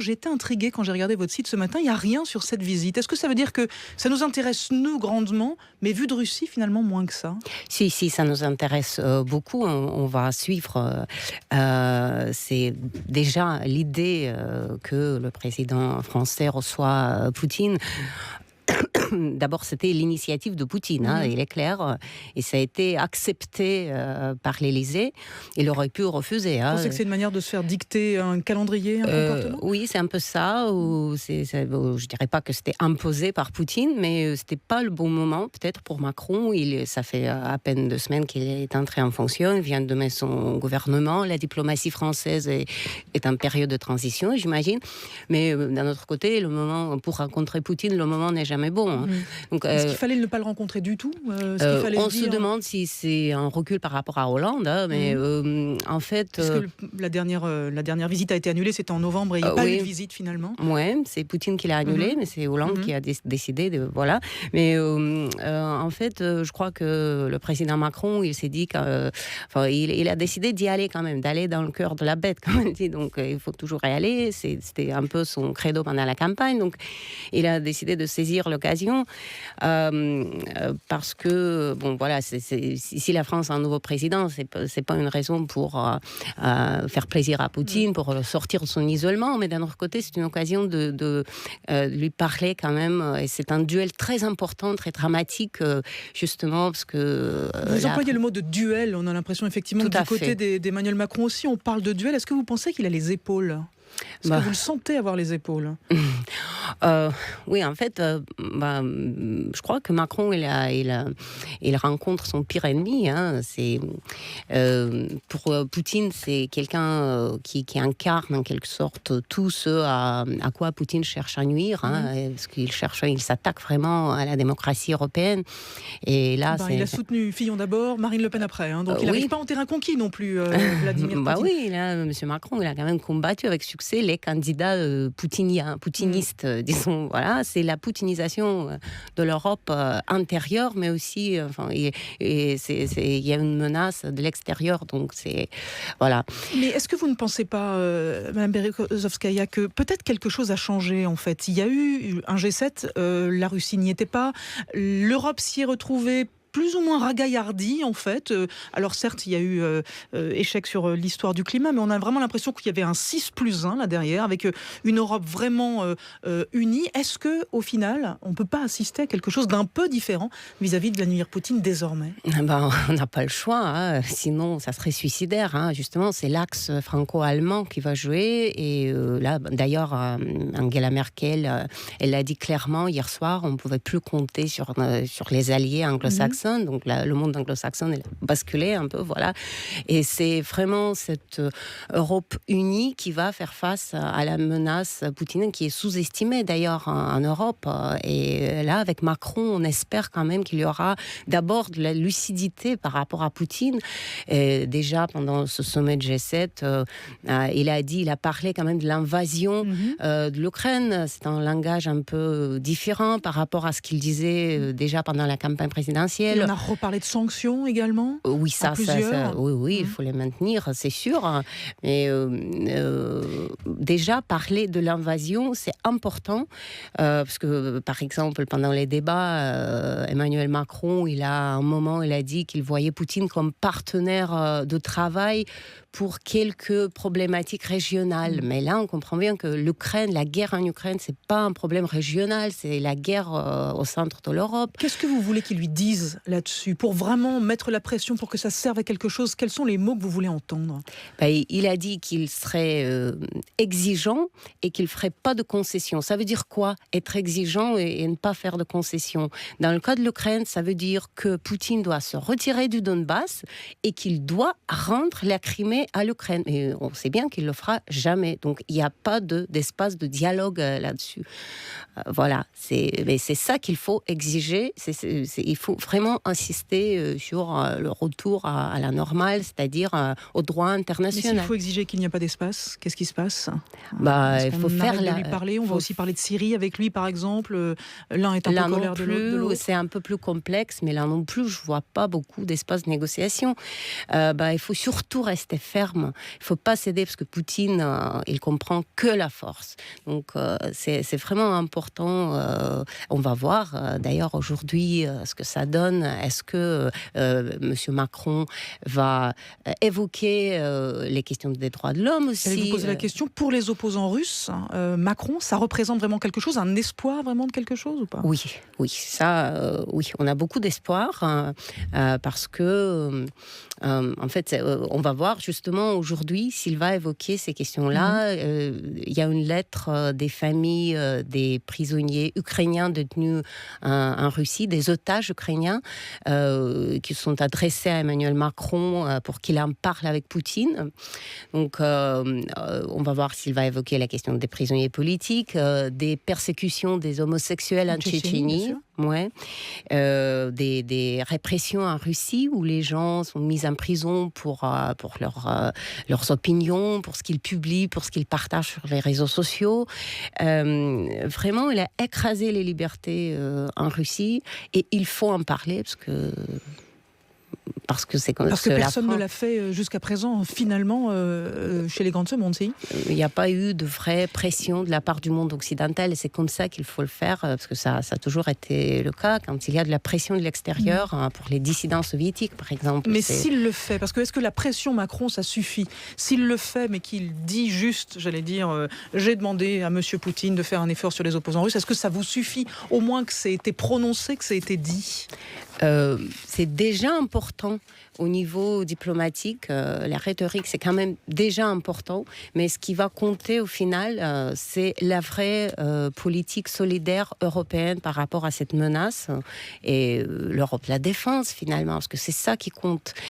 J'ai été intriguée quand j'ai regardé votre site ce matin, il n'y a rien sur cette visite. Est-ce que ça veut dire que ça nous intéresse, nous, grandement, mais vu de Russie, finalement, moins que ça? Si, si, ça nous intéresse beaucoup. On va suivre. C'est déjà l'idée que le président français reçoit Poutine. D'abord, c'était l'initiative de Poutine, il est clair, et ça a été accepté par l'Élysée. Il aurait pu refuser. Vous pensez que c'est une manière de se faire dicter un calendrier, un comportement? Oui, c'est un peu ça. Je dirais pas que c'était imposé par Poutine, mais c'était pas le bon moment, peut-être pour Macron. Ça fait à peine 2 semaines qu'il est entré en fonction. Il vient de mettre son gouvernement. La diplomatie française est en période de transition, j'imagine. Mais d'un autre côté, le moment pour rencontrer Poutine, le moment n'est jamais bon. Donc, est-ce qu'il fallait ne pas le rencontrer du tout? On se demande si c'est un recul par rapport à Hollande, mais en fait... Parce que la dernière visite a été annulée, c'était en novembre, et il n'y a pas eu de visite finalement. Oui, c'est Poutine qui l'a annulée, mais c'est Hollande qui a décidé de... Voilà. Mais en fait, je crois que le président Macron, il s'est dit il a décidé d'y aller quand même, d'aller dans le cœur de la bête, comme on dit. Donc, il faut toujours y aller. C'était un peu son credo pendant la campagne. Donc, il a décidé de saisir l'occasion parce que, bon, voilà, si la France a un nouveau président, c'est pas une raison pour faire plaisir à Poutine, pour sortir de son isolement, mais d'un autre côté, c'est une occasion de lui parler quand même, et c'est un duel très important, très dramatique, justement, parce que... Vous employez le mot de duel, on a l'impression effectivement que du côté d'Emmanuel Macron aussi, on parle de duel. Est-ce que vous pensez qu'il a les épaules ? Est-ce que vous le sentez avoir les épaules? Oui, en fait, je crois que Macron, il rencontre son pire ennemi. Pour Poutine, c'est quelqu'un qui incarne en quelque sorte tout ce à quoi Poutine cherche à nuire. Parce qu'il s'attaque vraiment à la démocratie européenne. Et là, il a soutenu Fillon d'abord, Marine Le Pen après. Donc il n'arrive pas en terrain conquis non plus, Vladimir Poutine. Oui, là, M. Macron, il a quand même combattu avec succès les candidats poutinistes, disons. Voilà, c'est la poutinisation de l'Europe intérieure, mais aussi, il y a une menace de l'extérieur, donc c'est... Voilà. Mais est-ce que vous ne pensez pas, Mme Berezovskaya, que peut-être quelque chose a changé, en fait? Il y a eu un G7, la Russie n'y était pas, l'Europe s'y est retrouvée plus ou moins ragaillardi, en fait. Alors certes, il y a eu échec sur l'histoire du climat, mais on a vraiment l'impression qu'il y avait un 6+1 là derrière, avec une Europe vraiment unie. Est-ce que, au final, on ne peut pas assister à quelque chose d'un peu différent vis-à-vis de Vladimir Poutine désormais? On n'a pas le choix, sinon ça serait suicidaire. Justement, c'est l'axe franco-allemand qui va jouer. Et là, d'ailleurs, Angela Merkel, elle l'a dit clairement hier soir, on ne pouvait plus compter sur les alliés anglo-saxons. Donc le monde anglo-saxon est basculé un peu, voilà. Et c'est vraiment cette Europe unie qui va faire face à la menace poutinienne, qui est sous-estimée d'ailleurs en Europe. Et là, avec Macron, on espère quand même qu'il y aura d'abord de la lucidité par rapport à Poutine. Et déjà, pendant ce sommet de G7, il a parlé quand même de l'invasion de l'Ukraine. C'est un langage un peu différent par rapport à ce qu'il disait déjà pendant la campagne présidentielle. Et on a reparlé de sanctions également. Oui, il faut les maintenir, c'est sûr. Mais déjà, parler de l'invasion, c'est important. Parce que, par exemple, pendant les débats, Emmanuel Macron, il a dit qu'il voyait Poutine comme partenaire de travail pour quelques problématiques régionales. Mais là, on comprend bien que la guerre en Ukraine, c'est pas un problème régional, c'est la guerre au centre de l'Europe. Qu'est-ce que vous voulez qu'il lui dise là-dessus, pour vraiment mettre la pression, pour que ça serve à quelque chose? Quels sont les mots que vous voulez entendre? Il a dit qu'il serait exigeant et qu'il ne ferait pas de concessions. Ça veut dire quoi, être exigeant et ne pas faire de concessions? Dans le cas de l'Ukraine, ça veut dire que Poutine doit se retirer du Donbass et qu'il doit rendre la Crimée à l'Ukraine. Et on sait bien qu'il ne le fera jamais. Donc, il n'y a pas d'espace de dialogue là-dessus. Voilà. C'est ça qu'il faut exiger. Il faut vraiment vraiment insisté sur le retour à la normale, c'est-à-dire au droit international. Mais s'il faut exiger qu'il n'y a pas d'espace, qu'est-ce qui se passe? Il faut faire de lui parler. On va aussi parler de Syrie avec lui, par exemple. L'un est un peu colère de l'autre. C'est un peu plus complexe, mais là non plus, je vois pas beaucoup d'espace de négociation. Il faut surtout rester ferme. Il faut pas céder parce que Poutine, il comprend que la force. Donc c'est vraiment important. On va voir d'ailleurs aujourd'hui ce que ça donne. Est-ce que Monsieur Macron va évoquer les questions des droits de l'homme aussi? J'allais vous poser la question, pour les opposants russes, Macron, ça représente vraiment quelque chose, un espoir vraiment de quelque chose ou pas? Oui, oui, on a beaucoup d'espoir parce que en fait, on va voir justement aujourd'hui s'il va évoquer ces questions-là. Il y a une lettre des familles des prisonniers ukrainiens détenus en Russie, des otages ukrainiens qui sont adressés à Emmanuel Macron pour qu'il en parle avec Poutine. Donc, on va voir s'il va évoquer la question des prisonniers politiques, des persécutions des homosexuels en Tchétchénie. Ouais. Des répressions en Russie où les gens sont mis en prison pour leurs opinions, pour ce qu'ils publient, pour ce qu'ils partagent sur les réseaux sociaux. Vraiment, il a écrasé les libertés en Russie et il faut en parler parce que c'est parce que personne ne l'a fait jusqu'à présent, finalement, chez les grands de ce monde, si. Il n'y a pas eu de vraie pression de la part du monde occidental et c'est comme ça qu'il faut le faire, parce que ça a toujours été le cas, quand il y a de la pression de l'extérieur, pour les dissidents soviétiques, par exemple. Mais s'il le fait, parce que est-ce que la pression Macron, ça suffit? S'il le fait, mais qu'il dit juste, j'allais dire, j'ai demandé à Monsieur Poutine de faire un effort sur les opposants russes, est-ce que ça vous suffit, au moins que ça ait été prononcé, que ça ait été dit? C'est déjà important au niveau diplomatique. La rhétorique, c'est quand même déjà important. Mais ce qui va compter au final, c'est la vraie politique solidaire européenne par rapport à cette menace. Et l'Europe la défense, finalement, parce que c'est ça qui compte.